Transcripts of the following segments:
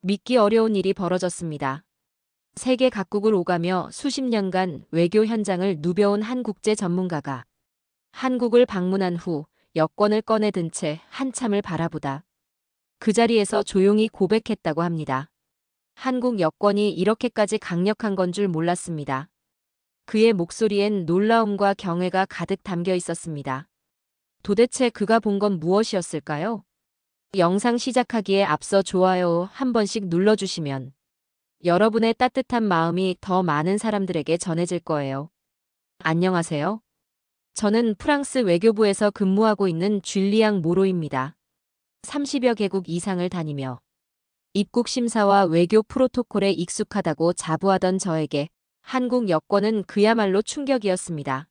믿기 어려운 일이 벌어졌습니다. 세계 각국을 오가며 수십 년간 외교 현장을 누벼온 한 국제 전문가가 한국을 방문한 후 여권을 꺼내 든 채 한참을 바라보다 그 자리에서 조용히 고백했다고 합니다. 한국 여권이 이렇게까지 강력한 건 줄 몰랐습니다. 그의 목소리엔 놀라움과 경외가 가득 담겨 있었습니다. 도대체 그가 본 건 무엇이었을까요? 영상 시작하기에 앞서 좋아요 한 번씩 눌러주시면 여러분의 따뜻한 마음이 더 많은 사람들에게 전해질 거예요. 안녕하세요. 저는 프랑스 외교부에서 근무하고 있는 줄리앙 모로입니다. 30여 개국 이상을 다니며 입국 심사와 외교 프로토콜에 익숙하다고 자부하던 저에게 한국 여권은 그야말로 충격이었습니다.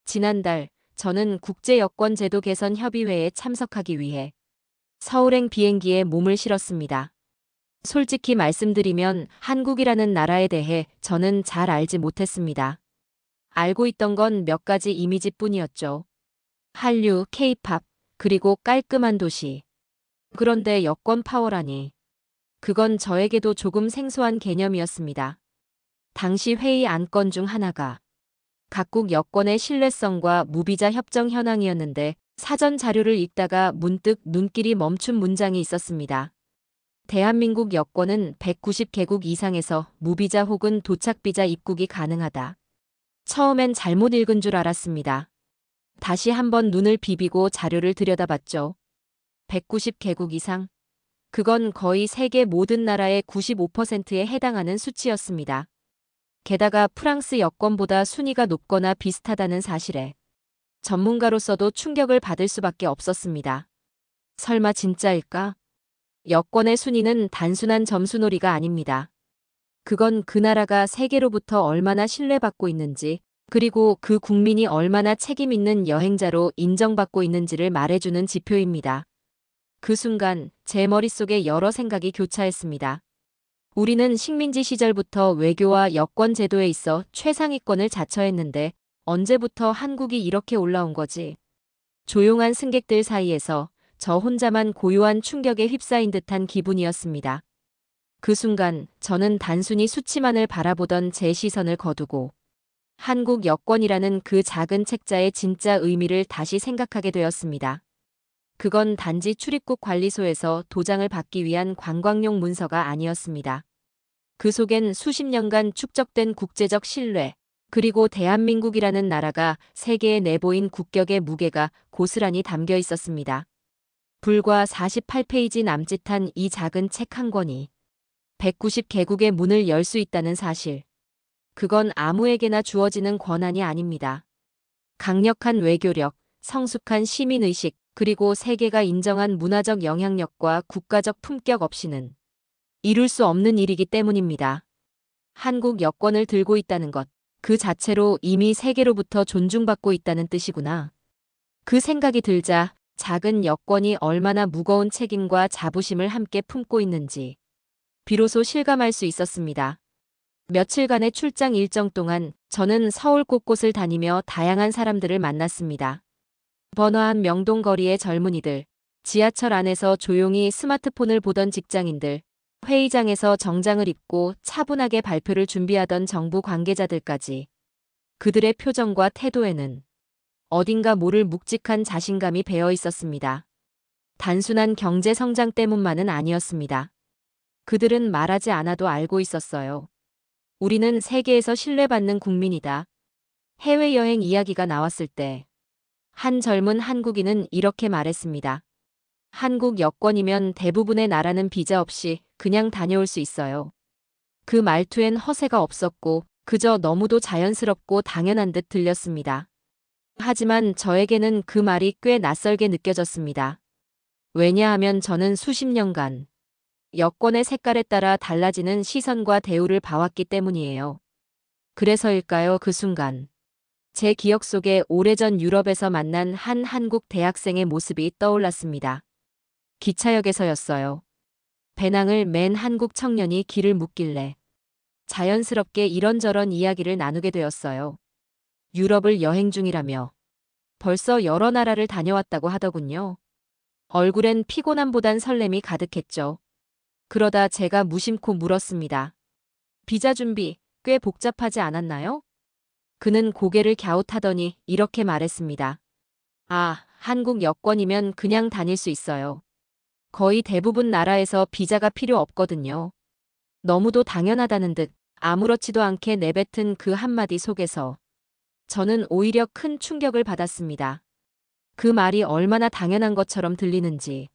지난달 저는 국제여권제도 개선 협의회에 참석하기 위해 서울행 비행기에 몸을 실었습니다. 솔직히 말씀드리면 한국이라는 나라에 대해 저는 잘 알지 못했습니다. 알고 있던 건 몇 가지 이미지뿐이었죠. 한류, 케이팝, 그리고 깔끔한 도시. 그런데 여권 파워라니. 그건 저에게도 조금 생소한 개념이었습니다. 당시 회의 안건 중 하나가 각국 여권의 신뢰성과 무비자 협정 현황이었는데 사전 자료를 읽다가 문득 눈길이 멈춘 문장이 있었습니다. 대한민국 여권은 190개국 이상에서 무비자 혹은 도착비자 입국이 가능하다. 처음엔 잘못 읽은 줄 알았습니다. 다시 한번 눈을 비비고 자료를 들여다봤죠. 190개국 이상? 그건 거의 세계 모든 나라의 95%에 해당하는 수치였습니다. 게다가 프랑스 여권보다 순위가 높거나 비슷하다는 사실에 전문가로서도 충격을 받을 수밖에 없었습니다. 설마 진짜일까? 여권의 순위는 단순한 점수놀이가 아닙니다. 그건 그 나라가 세계로부터 얼마나 신뢰받고 있는지, 그리고 그 국민이 얼마나 책임 있는 여행자로 인정받고 있는지를 말해주는 지표입니다. 그 순간 제 머릿속에 여러 생각이 교차했습니다. 우리는 식민지 시절부터 외교와 여권 제도에 있어 최상위권을 자처했는데 언제부터 한국이 이렇게 올라온 거지? 조용한 승객들 사이에서 저 혼자만 고요한 충격에 휩싸인 듯한 기분이었습니다. 그 순간 저는 단순히 수치만을 바라보던 제 시선을 거두고 한국 여권이라는 그 작은 책자의 진짜 의미를 다시 생각하게 되었습니다. 그건 단지 출입국 관리소에서 도장을 받기 위한 관광용 문서가 아니었습니다. 그 속엔 수십 년간 축적된 국제적 신뢰, 그리고 대한민국이라는 나라가 세계에 내보인 국격의 무게가 고스란히 담겨 있었습니다. 불과 48페이지 남짓한 이 작은 책 한 권이 190개국의 문을 열 수 있다는 사실. 그건 아무에게나 주어지는 권한이 아닙니다. 강력한 외교력, 성숙한 시민의식, 그리고 세계가 인정한 문화적 영향력과 국가적 품격 없이는 이룰 수 없는 일이기 때문입니다. 한국 여권을 들고 있다는 것, 그 자체로 이미 세계로부터 존중받고 있다는 뜻이구나. 그 생각이 들자 작은 여권이 얼마나 무거운 책임과 자부심을 함께 품고 있는지 비로소 실감할 수 있었습니다. 며칠간의 출장 일정 동안 저는 서울 곳곳을 다니며 다양한 사람들을 만났습니다. 번화한 명동거리의 젊은이들, 지하철 안에서 조용히 스마트폰을 보던 직장인들, 회의장에서 정장을 입고 차분하게 발표를 준비하던 정부 관계자들까지. 그들의 표정과 태도에는 어딘가 모를 묵직한 자신감이 배어 있었습니다. 단순한 경제 성장 때문만은 아니었습니다. 그들은 말하지 않아도 알고 있었어요. 우리는 세계에서 신뢰받는 국민이다. 해외여행 이야기가 나왔을 때 한 젊은 한국인은 이렇게 말했습니다. 한국 여권이면 대부분의 나라는 비자 없이 그냥 다녀올 수 있어요. 그 말투엔 허세가 없었고 그저 너무도 자연스럽고 당연한 듯 들렸습니다. 하지만 저에게는 그 말이 꽤 낯설게 느껴졌습니다. 왜냐하면 저는 수십 년간 여권의 색깔에 따라 달라지는 시선과 대우를 봐왔기 때문이에요. 그래서일까요, 그 순간. 제 기억 속에 오래전 유럽에서 만난 한 한국 대학생의 모습이 떠올랐습니다. 기차역에서였어요. 배낭을 맨 한국 청년이 길을 묻길래 자연스럽게 이런저런 이야기를 나누게 되었어요. 유럽을 여행 중이라며 벌써 여러 나라를 다녀왔다고 하더군요. 얼굴엔 피곤함보단 설렘이 가득했죠. 그러다 제가 무심코 물었습니다. 비자 준비 꽤 복잡하지 않았나요? 그는 고개를 갸웃하더니 이렇게 말했습니다. 아, 한국 여권이면 그냥 다닐 수 있어요. 거의 대부분 나라에서 비자가 필요 없거든요. 너무도 당연하다는 듯 아무렇지도 않게 내뱉은 그 한마디 속에서 저는 오히려 큰 충격을 받았습니다. 그 말이 얼마나 당연한 것처럼 들리는지.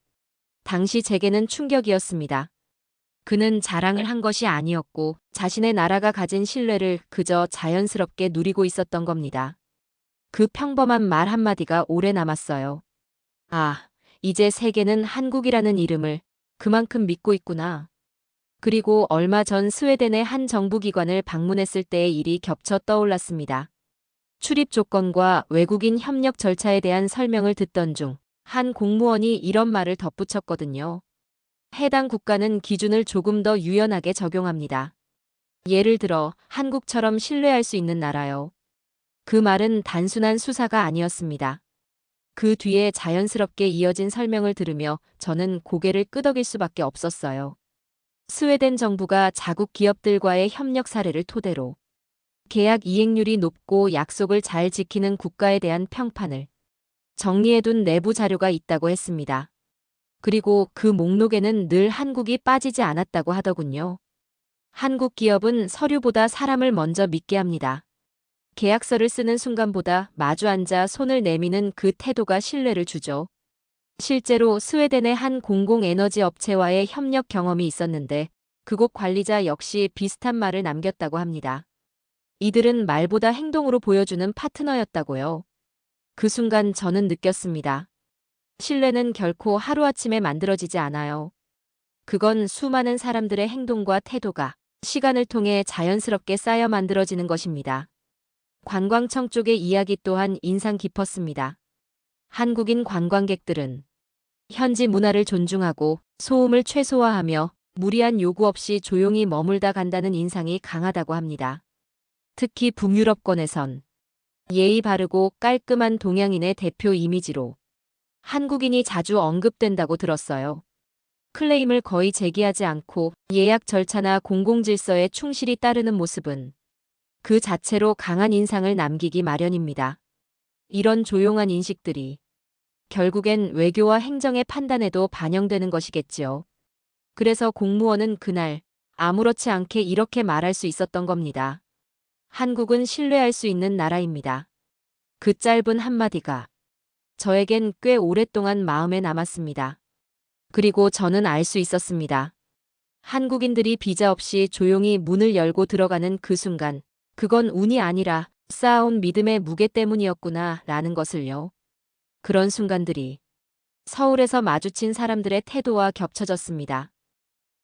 당시 제게는 충격이었습니다. 그는 자랑을 한 것이 아니었고 자신의 나라가 가진 신뢰를 그저 자연스럽게 누리고 있었던 겁니다. 그 평범한 말 한마디가 오래 남았어요. 아, 이제 세계는 한국이라는 이름을 그만큼 믿고 있구나. 그리고 얼마 전 스웨덴의 한 정부기관을 방문했을 때의 일이 겹쳐 떠올랐습니다. 출입 조건과 외국인 협력 절차에 대한 설명을 듣던 중 한 공무원이 이런 말을 덧붙였거든요. 해당 국가는 기준을 조금 더 유연하게 적용합니다. 예를 들어 한국처럼 신뢰할 수 있는 나라요. 그 말은 단순한 수사가 아니었습니다. 그 뒤에 자연스럽게 이어진 설명을 들으며 저는 고개를 끄덕일 수밖에 없었어요. 스웨덴 정부가 자국 기업들과의 협력 사례를 토대로 계약 이행률이 높고 약속을 잘 지키는 국가에 대한 평판을 정리해둔 내부 자료가 있다고 했습니다. 그리고 그 목록에는 늘 한국이 빠지지 않았다고 하더군요. 한국 기업은 서류보다 사람을 먼저 믿게 합니다. 계약서를 쓰는 순간보다 마주 앉아 손을 내미는 그 태도가 신뢰를 주죠. 실제로 스웨덴의 한 공공에너지 업체와의 협력 경험이 있었는데 그곳 관리자 역시 비슷한 말을 남겼다고 합니다. 이들은 말보다 행동으로 보여주는 파트너였다고요. 그 순간 저는 느꼈습니다. 신뢰는 결코 하루아침에 만들어지지 않아요. 그건 수많은 사람들의 행동과 태도가 시간을 통해 자연스럽게 쌓여 만들어지는 것입니다. 관광청 쪽의 이야기 또한 인상 깊었습니다. 한국인 관광객들은 현지 문화를 존중하고 소음을 최소화하며 무리한 요구 없이 조용히 머물다 간다는 인상이 강하다고 합니다. 특히 북유럽권에선 예의 바르고 깔끔한 동양인의 대표 이미지로 한국인이 자주 언급된다고 들었어요. 클레임을 거의 제기하지 않고 예약 절차나 공공질서에 충실히 따르는 모습은 그 자체로 강한 인상을 남기기 마련입니다. 이런 조용한 인식들이 결국엔 외교와 행정의 판단에도 반영되는 것이겠지요. 그래서 공무원은 그날 아무렇지 않게 이렇게 말할 수 있었던 겁니다. 한국은 신뢰할 수 있는 나라입니다. 그 짧은 한마디가 저에겐 꽤 오랫동안 마음에 남았습니다. 그리고 저는 알 수 있었습니다. 한국인들이 비자 없이 조용히 문을 열고 들어가는 그 순간, 그건 운이 아니라 쌓아온 믿음의 무게 때문이었구나 라는 것을요. 그런 순간들이 서울에서 마주친 사람들의 태도와 겹쳐졌습니다.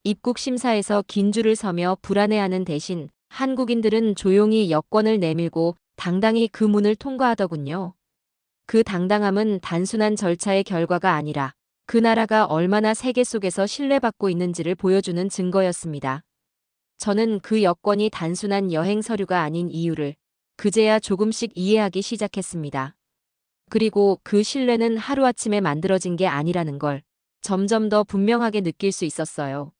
입국 심사에서 긴 줄을 서며 불안해하는 대신 한국인들은 조용히 여권을 내밀고 당당히 그 문을 통과하더군요. 그 당당함은 단순한 절차의 결과가 아니라 그 나라가 얼마나 세계 속에서 신뢰받고 있는지를 보여주는 증거였습니다. 저는 그 여권이 단순한 여행 서류가 아닌 이유를 그제야 조금씩 이해하기 시작했습니다. 그리고 그 신뢰는 하루아침에 만들어진 게 아니라는 걸 점점 더 분명하게 느낄 수 있었어요.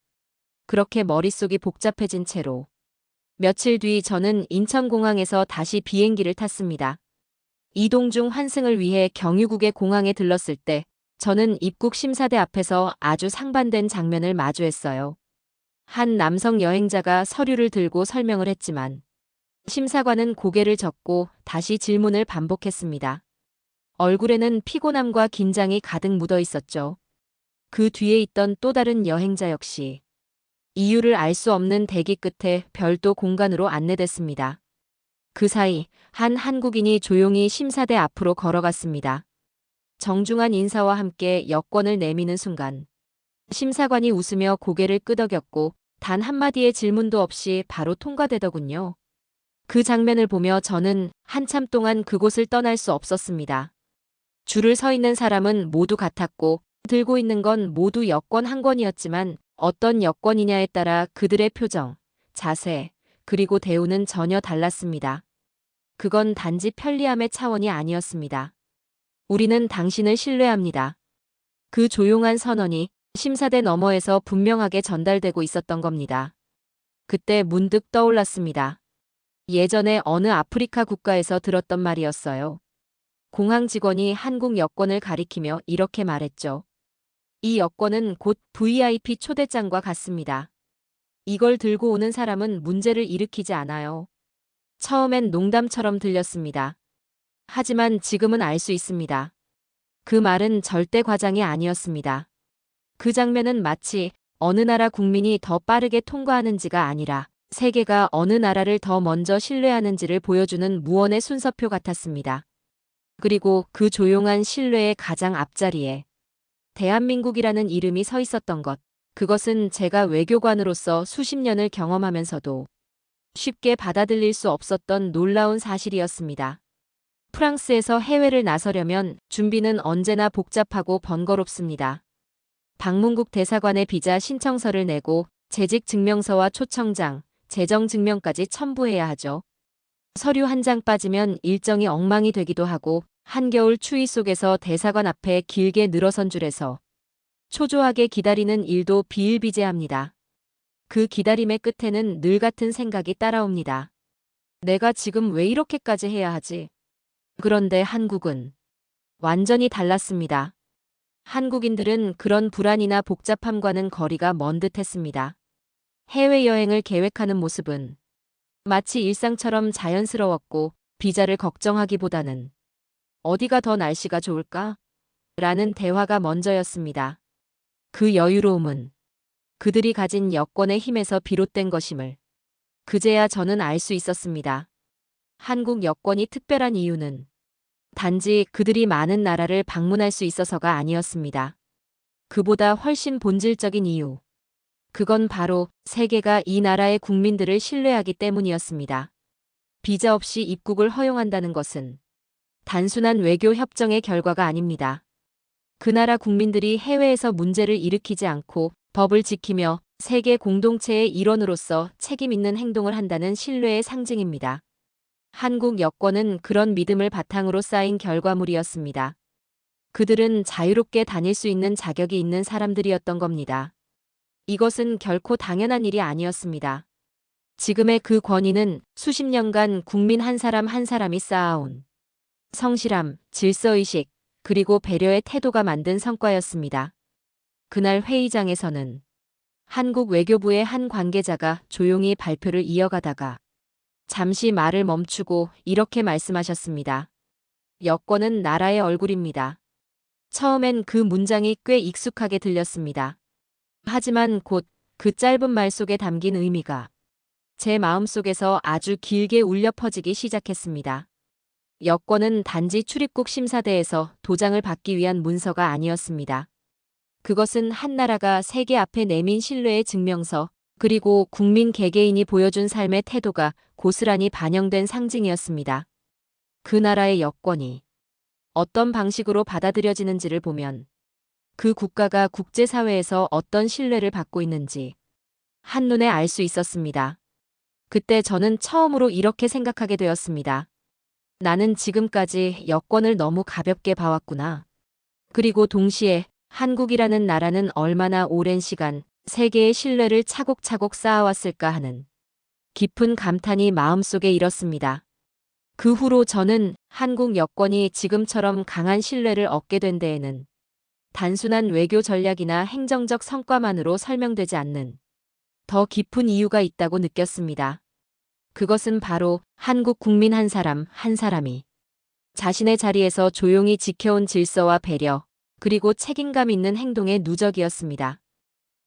그렇게 머릿속이 복잡해진 채로 며칠 뒤 저는 인천공항에서 다시 비행기를 탔습니다. 이동 중 환승을 위해 경유국의 공항에 들렀을 때 저는 입국 심사대 앞에서 아주 상반된 장면을 마주했어요. 한 남성 여행자가 서류를 들고 설명을 했지만 심사관은 고개를 젓고 다시 질문을 반복했습니다. 얼굴에는 피곤함과 긴장이 가득 묻어 있었죠. 그 뒤에 있던 또 다른 여행자 역시 이유를 알 수 없는 대기 끝에 별도 공간으로 안내됐습니다. 그 사이 한 한국인이 조용히 심사대 앞으로 걸어갔습니다. 정중한 인사와 함께 여권을 내미는 순간 심사관이 웃으며 고개를 끄덕였고 단 한마디의 질문도 없이 바로 통과되더군요. 그 장면을 보며 저는 한참 동안 그곳을 떠날 수 없었습니다. 줄을 서 있는 사람은 모두 같았고 들고 있는 건 모두 여권 한 권이었지만 어떤 여권이냐에 따라 그들의 표정, 자세, 그리고 대우는 전혀 달랐습니다. 그건 단지 편리함의 차원이 아니었습니다. 우리는 당신을 신뢰합니다. 그 조용한 선언이 심사대 너머에서 분명하게 전달되고 있었던 겁니다. 그때 문득 떠올랐습니다. 예전에 어느 아프리카 국가에서 들었던 말이었어요. 공항 직원이 한국 여권을 가리키며 이렇게 말했죠. 이 여권은 곧 VIP 초대장과 같습니다. 이걸 들고 오는 사람은 문제를 일으키지 않아요. 처음엔 농담처럼 들렸습니다. 하지만 지금은 알 수 있습니다. 그 말은 절대 과장이 아니었습니다. 그 장면은 마치 어느 나라 국민이 더 빠르게 통과하는지가 아니라 세계가 어느 나라를 더 먼저 신뢰하는지를 보여주는 무언의 순서표 같았습니다. 그리고 그 조용한 신뢰의 가장 앞자리에 대한민국이라는 이름이 서 있었던 것. 그것은 제가 외교관으로서 수십 년을 경험하면서도 쉽게 받아들일 수 없었던 놀라운 사실이었습니다. 프랑스에서 해외를 나서려면 준비는 언제나 복잡하고 번거롭습니다. 방문국 대사관에 비자 신청서를 내고 재직 증명서와 초청장, 재정 증명까지 첨부해야 하죠. 서류 한 장 빠지면 일정이 엉망이 되기도 하고 한겨울 추위 속에서 대사관 앞에 길게 늘어선 줄에서 초조하게 기다리는 일도 비일비재합니다. 그 기다림의 끝에는 늘 같은 생각이 따라옵니다. 내가 지금 왜 이렇게까지 해야 하지? 그런데 한국은 완전히 달랐습니다. 한국인들은 그런 불안이나 복잡함과는 거리가 먼 듯했습니다. 해외여행을 계획하는 모습은 마치 일상처럼 자연스러웠고 비자를 걱정하기보다는 어디가 더 날씨가 좋을까? 라는 대화가 먼저였습니다. 그 여유로움은 그들이 가진 여권의 힘에서 비롯된 것임을 그제야 저는 알 수 있었습니다. 한국 여권이 특별한 이유는 단지 그들이 많은 나라를 방문할 수 있어서가 아니었습니다. 그보다 훨씬 본질적인 이유. 그건 바로 세계가 이 나라의 국민들을 신뢰하기 때문이었습니다. 비자 없이 입국을 허용한다는 것은 단순한 외교 협정의 결과가 아닙니다. 그 나라 국민들이 해외에서 문제를 일으키지 않고 법을 지키며 세계 공동체의 일원으로서 책임 있는 행동을 한다는 신뢰의 상징입니다. 한국 여권은 그런 믿음을 바탕으로 쌓인 결과물이었습니다. 그들은 자유롭게 다닐 수 있는 자격이 있는 사람들이었던 겁니다. 이것은 결코 당연한 일이 아니었습니다. 지금의 그 권위는 수십 년간 국민 한 사람 한 사람이 쌓아온 성실함, 질서의식, 그리고 배려의 태도가 만든 성과였습니다. 그날 회의장에서는 한국 외교부의 한 관계자가 조용히 발표를 이어가다가 잠시 말을 멈추고 이렇게 말씀하셨습니다. 여권은 나라의 얼굴입니다. 처음엔 그 문장이 꽤 익숙하게 들렸습니다. 하지만 곧 그 짧은 말 속에 담긴 의미가 제 마음속에서 아주 길게 울려 퍼지기 시작했습니다. 여권은 단지 출입국 심사대에서 도장을 받기 위한 문서가 아니었습니다. 그것은 한 나라가 세계 앞에 내민 신뢰의 증명서, 그리고 국민 개개인이 보여준 삶의 태도가 고스란히 반영된 상징이었습니다. 그 나라의 여권이 어떤 방식으로 받아들여지는지를 보면 그 국가가 국제사회에서 어떤 신뢰를 받고 있는지 한눈에 알 수 있었습니다. 그때 저는 처음으로 이렇게 생각하게 되었습니다. 나는 지금까지 여권을 너무 가볍게 봐왔구나. 그리고 동시에 한국이라는 나라는 얼마나 오랜 시간 세계의 신뢰를 차곡차곡 쌓아왔을까 하는 깊은 감탄이 마음속에 일었습니다. 그 후로 저는 한국 여권이 지금처럼 강한 신뢰를 얻게 된 데에는 단순한 외교 전략이나 행정적 성과만으로 설명되지 않는 더 깊은 이유가 있다고 느꼈습니다. 그것은 바로 한국 국민 한 사람 한 사람이 자신의 자리에서 조용히 지켜온 질서와 배려, 그리고 책임감 있는 행동의 누적이었습니다.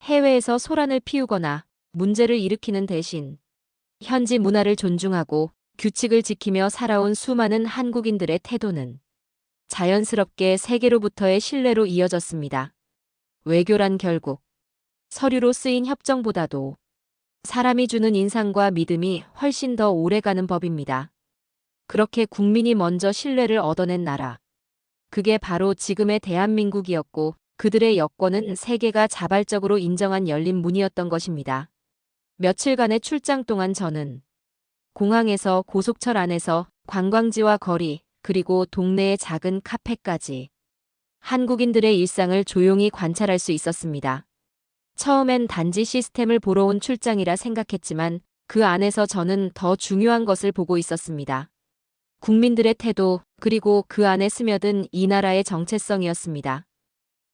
해외에서 소란을 피우거나 문제를 일으키는 대신 현지 문화를 존중하고 규칙을 지키며 살아온 수많은 한국인들의 태도는 자연스럽게 세계로부터의 신뢰로 이어졌습니다. 외교란 결국 서류로 쓰인 협정보다도 사람이 주는 인상과 믿음이 훨씬 더 오래가는 법입니다. 그렇게 국민이 먼저 신뢰를 얻어낸 나라. 그게 바로 지금의 대한민국이었고 그들의 여권은 세계가 자발적으로 인정한 열린 문이었던 것입니다. 며칠간의 출장 동안 저는 공항에서 고속철 안에서 관광지와 거리, 그리고 동네의 작은 카페까지 한국인들의 일상을 조용히 관찰할 수 있었습니다. 처음엔 단지 시스템을 보러 온 출장이라 생각했지만 그 안에서 저는 더 중요한 것을 보고 있었습니다. 국민들의 태도, 그리고 그 안에 스며든 이 나라의 정체성이었습니다.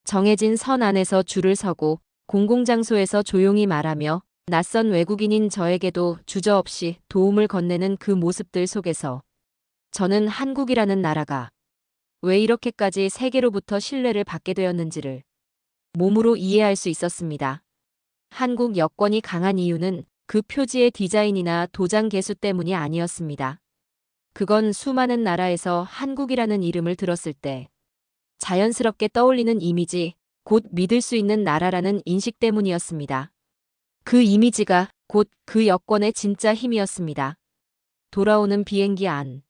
정해진 선 안에서 줄을 서고 공공장소에서 조용히 말하며 낯선 외국인인 저에게도 주저없이 도움을 건네는 그 모습들 속에서 저는 한국이라는 나라가 왜 이렇게까지 세계로부터 신뢰를 받게 되었는지를 몸으로 이해할 수 있었습니다. 한국 여권이 강한 이유는 그 표지의 디자인이나 도장 개수 때문이 아니었습니다. 그건 수많은 나라에서 한국이라는 이름을 들었을 때 자연스럽게 떠올리는 이미지, 곧 믿을 수 있는 나라라는 인식 때문이었습니다. 그 이미지가 곧 그 여권의 진짜 힘이었습니다. 돌아오는 비행기 안.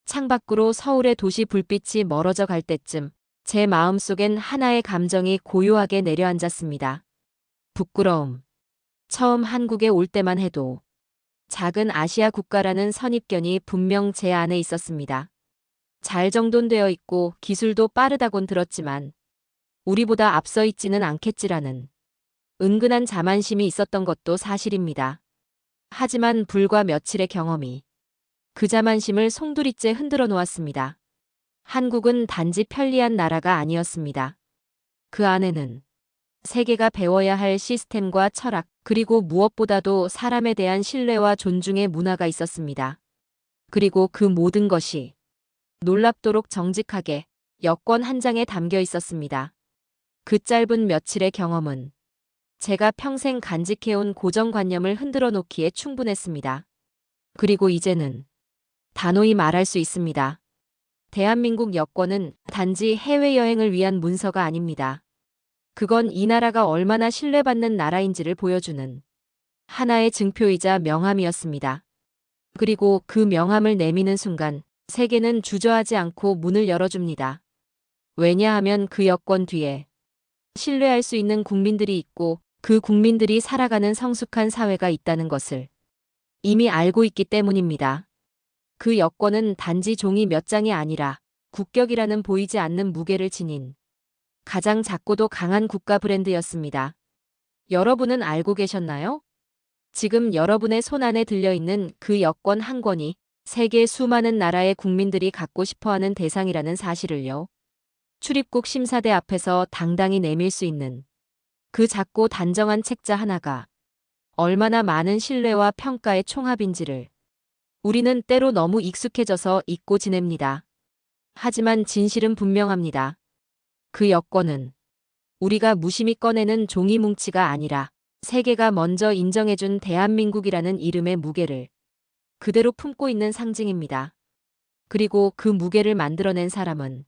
창밖으로 서울의 도시 불빛이 멀어져 갈 때쯤 제 마음속엔 하나의 감정이 고요하게 내려앉았습니다. 부끄러움. 처음 한국에 올 때만 해도 작은 아시아 국가라는 선입견이 분명 제 안에 있었습니다. 잘 정돈되어 있고 기술도 빠르다곤 들었지만 우리보다 앞서 있지는 않겠지라는 은근한 자만심이 있었던 것도 사실입니다. 하지만 불과 며칠의 경험이 그 자만심을 송두리째 흔들어 놓았습니다. 한국은 단지 편리한 나라가 아니었습니다. 그 안에는 세계가 배워야 할 시스템과 철학, 그리고 무엇보다도 사람에 대한 신뢰와 존중의 문화가 있었습니다. 그리고 그 모든 것이 놀랍도록 정직하게 여권 한 장에 담겨 있었습니다. 그 짧은 며칠의 경험은 제가 평생 간직해온 고정관념을 흔들어 놓기에 충분했습니다. 그리고 이제는 단호히 말할 수 있습니다. 대한민국 여권은 단지 해외여행을 위한 문서가 아닙니다. 그건 이 나라가 얼마나 신뢰받는 나라인지를 보여주는 하나의 증표이자 명함이었습니다. 그리고 그 명함을 내미는 순간 세계는 주저하지 않고 문을 열어줍니다. 왜냐하면 그 여권 뒤에 신뢰할 수 있는 국민들이 있고 그 국민들이 살아가는 성숙한 사회가 있다는 것을 이미 알고 있기 때문입니다. 그 여권은 단지 종이 몇 장이 아니라 국격이라는 보이지 않는 무게를 지닌 가장 작고도 강한 국가 브랜드였습니다. 여러분은 알고 계셨나요? 지금 여러분의 손안에 들려있는 그 여권 한 권이 세계 수많은 나라의 국민들이 갖고 싶어하는 대상이라는 사실을요. 출입국 심사대 앞에서 당당히 내밀 수 있는 그 작고 단정한 책자 하나가 얼마나 많은 신뢰와 평가의 총합인지를 우리는 때로 너무 익숙해져서 잊고 지냅니다. 하지만 진실은 분명합니다. 그 여권은 우리가 무심히 꺼내는 종이 뭉치가 아니라 세계가 먼저 인정해준 대한민국이라는 이름의 무게를 그대로 품고 있는 상징입니다. 그리고 그 무게를 만들어낸 사람은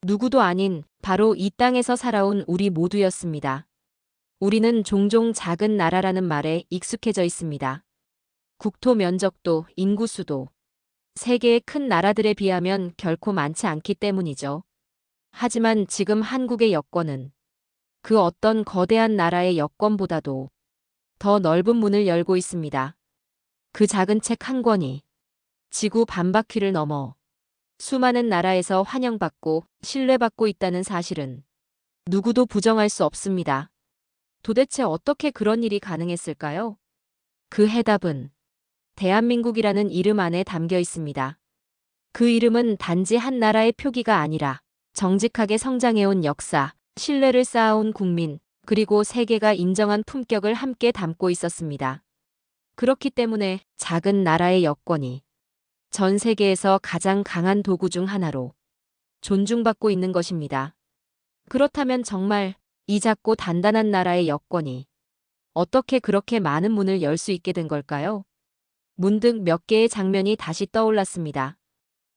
누구도 아닌 바로 이 땅에서 살아온 우리 모두였습니다. 우리는 종종 작은 나라라는 말에 익숙해져 있습니다. 국토 면적도 인구수도 세계의 큰 나라들에 비하면 결코 많지 않기 때문이죠. 하지만 지금 한국의 여권은 그 어떤 거대한 나라의 여권보다도 더 넓은 문을 열고 있습니다. 그 작은 책 한 권이 지구 반바퀴를 넘어 수많은 나라에서 환영받고 신뢰받고 있다는 사실은 누구도 부정할 수 없습니다. 도대체 어떻게 그런 일이 가능했을까요? 그 해답은 대한민국이라는 이름 안에 담겨 있습니다. 그 이름은 단지 한 나라의 표기가 아니라 정직하게 성장해온 역사, 신뢰를 쌓아온 국민, 그리고 세계가 인정한 품격을 함께 담고 있었습니다. 그렇기 때문에 작은 나라의 여권이 전 세계에서 가장 강한 도구 중 하나로 존중받고 있는 것입니다. 그렇다면 정말 이 작고 단단한 나라의 여권이 어떻게 그렇게 많은 문을 열 수 있게 된 걸까요? 문득 몇 개의 장면이 다시 떠올랐습니다.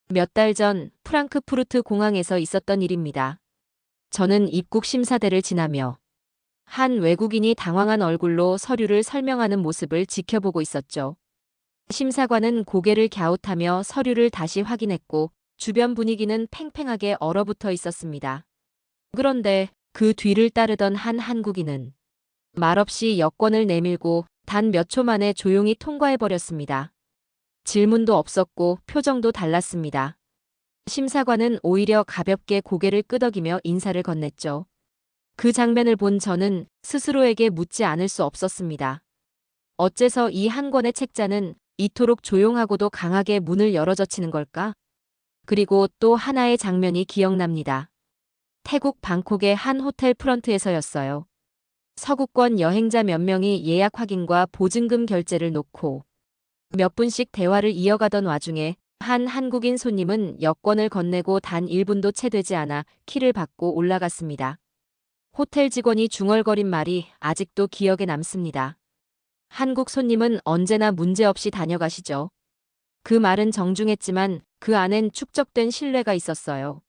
몇 달 전 프랑크푸르트 공항에서 있었던 일입니다. 저는 입국 심사대를 지나며 한 외국인이 당황한 얼굴로 서류를 설명하는 모습을 지켜보고 있었죠. 심사관은 고개를 갸웃하며 서류를 다시 확인했고 주변 분위기는 팽팽하게 얼어붙어 있었습니다. 그런데 그 뒤를 따르던 한 한국인은 말없이 여권을 내밀고 단 몇 초 만에 조용히 통과해버렸습니다. 질문도 없었고 표정도 달랐습니다. 심사관은 오히려 가볍게 고개를 끄덕이며 인사를 건넸죠. 그 장면을 본 저는 스스로에게 묻지 않을 수 없었습니다. 어째서 이 한 권의 책자는 이토록 조용하고도 강하게 문을 열어젖히는 걸까? 그리고 또 하나의 장면이 기억납니다. 태국 방콕의 한 호텔 프런트에서였어요. 서구권 여행자 몇 명이 예약 확인과 보증금 결제를 놓고 몇 분씩 대화를 이어가던 와중에 한 한국인 손님은 여권을 건네고 단 1분도 채 되지 않아 키를 받고 올라갔습니다. 호텔 직원이 중얼거린 말이 아직도 기억에 남습니다. 한국 손님은 언제나 문제없이 다녀가시죠. 그 말은 정중했지만 그 안엔 축적된 신뢰가 있었어요.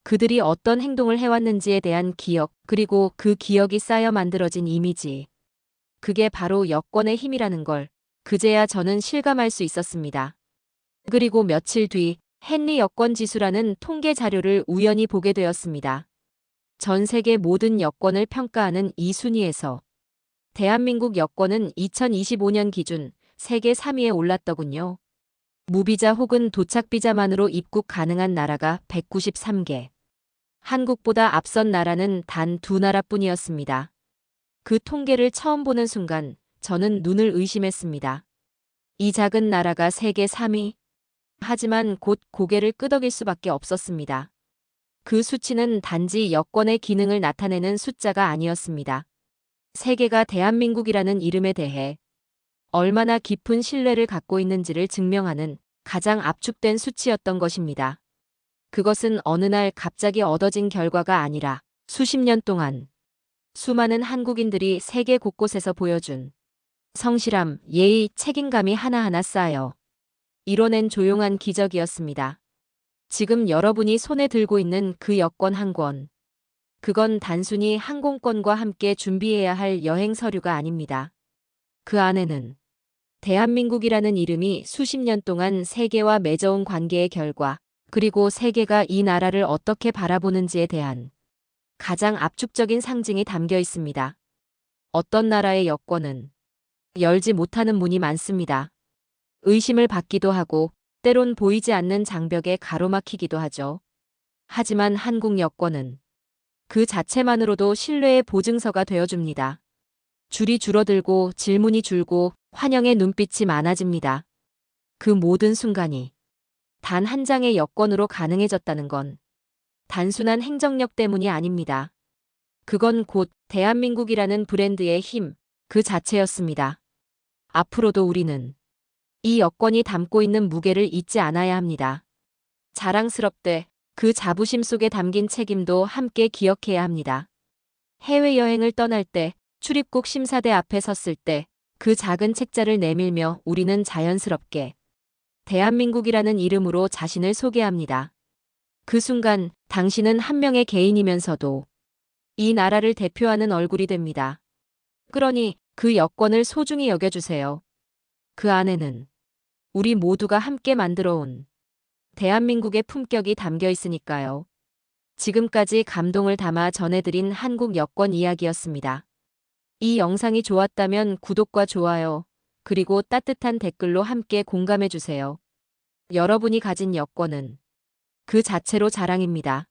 그들이 어떤 행동을 해왔는지에 대한 기억, 그리고 그 기억이 쌓여 만들어진 이미지. 그게 바로 여권의 힘이라는 걸 그제야 저는 실감할 수 있었습니다. 그리고 며칠 뒤 헨리 여권 지수라는 통계 자료를 우연히 보게 되었습니다. 전 세계 모든 여권을 평가하는 이 순위에서 대한민국 여권은 2025년 기준 세계 3위에 올랐더군요. 무비자 혹은 도착비자만으로 입국 가능한 나라가 193개. 한국보다 앞선 나라는 단 2나라뿐이었습니다. 그 통계를 처음 보는 순간 저는 눈을 의심했습니다. 이 작은 나라가 세계 3위? 하지만 곧 고개를 끄덕일 수밖에 없었습니다. 그 수치는 단지 여권의 기능을 나타내는 숫자가 아니었습니다. 세계가 대한민국이라는 이름에 대해 얼마나 깊은 신뢰를 갖고 있는지를 증명하는 가장 압축된 수치였던 것입니다. 그것은 어느 날 갑자기 얻어진 결과가 아니라 수십 년 동안 수많은 한국인들이 세계 곳곳에서 보여준 성실함, 예의, 책임감이 하나하나 쌓여 이뤄낸 조용한 기적이었습니다. 지금 여러분이 손에 들고 있는 그 여권 한 권. 그건 단순히 항공권과 함께 준비해야 할 여행 서류가 아닙니다. 그 안에는 대한민국이라는 이름이 수십 년 동안 세계와 맺어온 관계의 결과, 그리고 세계가 이 나라를 어떻게 바라보는지에 대한 가장 압축적인 상징이 담겨 있습니다. 어떤 나라의 여권은 열지 못하는 문이 많습니다. 의심을 받기도 하고 때론 보이지 않는 장벽에 가로막히기도 하죠. 하지만 한국 여권은 그 자체만으로도 신뢰의 보증서가 되어줍니다. 줄이 줄어들고 질문이 줄고 환영의 눈빛이 많아집니다. 그 모든 순간이 단 한 장의 여권으로 가능해졌다는 건 단순한 행정력 때문이 아닙니다. 그건 곧 대한민국이라는 브랜드의 힘, 그 자체였습니다. 앞으로도 우리는 이 여권이 담고 있는 무게를 잊지 않아야 합니다. 자랑스럽되 그 자부심 속에 담긴 책임도 함께 기억해야 합니다. 해외여행을 떠날 때, 출입국 심사대 앞에 섰을 때, 그 작은 책자를 내밀며 우리는 자연스럽게 대한민국이라는 이름으로 자신을 소개합니다. 그 순간 당신은 한 명의 개인이면서도 이 나라를 대표하는 얼굴이 됩니다. 그러니 그 여권을 소중히 여겨주세요. 그 안에는 우리 모두가 함께 만들어온 대한민국의 품격이 담겨 있으니까요. 지금까지 감동을 담아 전해드린 한국 여권 이야기였습니다. 이 영상이 좋았다면 구독과 좋아요, 그리고 따뜻한 댓글로 함께 공감해주세요. 여러분이 가진 여권은 그 자체로 자랑입니다.